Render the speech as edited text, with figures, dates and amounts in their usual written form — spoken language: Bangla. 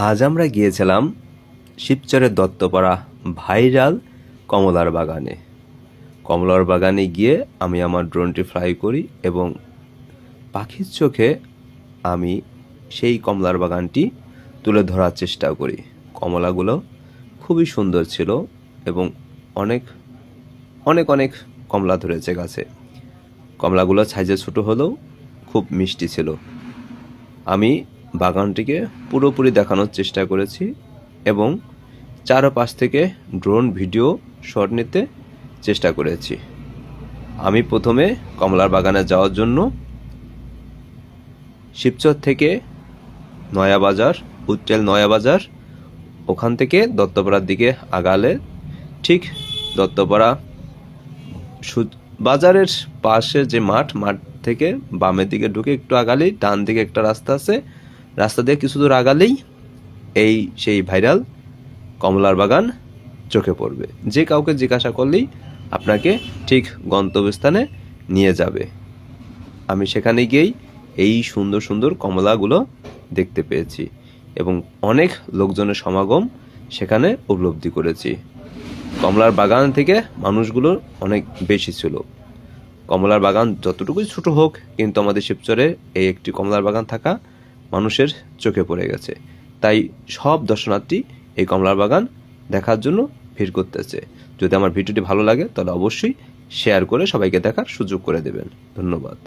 আজ আমরা গিয়েছিলাম শিবচরের দত্তপাড়া ভাইরাল কমলার বাগানে। কমলার বাগানে গিয়ে আমি আমার ড্রোনটি ফ্লাই করি এবং পাখির চোখে আমি সেই কমলার বাগানটি তুলে ধরার চেষ্টা করি। কমলাগুলো খুবই সুন্দর ছিল এবং অনেক অনেক অনেক কমলা ধরেছে গাছে। কমলাগুলো সাইজে ছোটো হলেও খুব মিষ্টি ছিল। আমি বাগানটিকে পুরোপুরি দেখানোর চেষ্টা করেছি এবং চারপাশ থেকে ড্রোন ভিডিও শট নিতে চেষ্টা করেছি। আমি প্রথমে কমলার বাগানে যাওয়ার জন্য শিবচর থেকে নয়াবাজার, উচ্চেল নয়াবাজার, ওখান থেকে দত্তপাড়ার দিকে আগালে ঠিক দত্তপাড়া বাজারের পাশে যে মাঠ থেকে বামের দিকে ঢুকে একটু আগালেই ডান দিকে একটা রাস্তা আছে, রাস্তা দিয়ে কিছু দূর আগালেই সেই ভাইরাল কমলার বাগান চোখে পড়বে। যে কাউকে জিজ্ঞাসা করলেই আপনাকে ঠিক গন্তব্যস্থানে নিয়ে যাবে। আমি সেখানে গিয়েই এই সুন্দর সুন্দর কমলাগুলো দেখতে পেয়েছি এবং অনেক লোকজনের সমাগম সেখানে উপলব্ধি করেছি। কমলার বাগান থেকে মানুষগুলো অনেক বেশি ছিল। কমলার বাগান যতটুকুই ছোট হোক, কিন্তু আমাদের শিবচরে এই একটি কমলার বাগান থাকা মানুষের চোখে পড়ে গেছে। তাই সব দর্শনার্থী এই কমলার বাগান দেখার জন্য ভিড় করতেছে। যদি আমার ভিডিওটি ভালো লাগে তাহলে অবশ্যই শেয়ার করে সবাইকে দেখার সুযোগ করে দেবেন। ধন্যবাদ।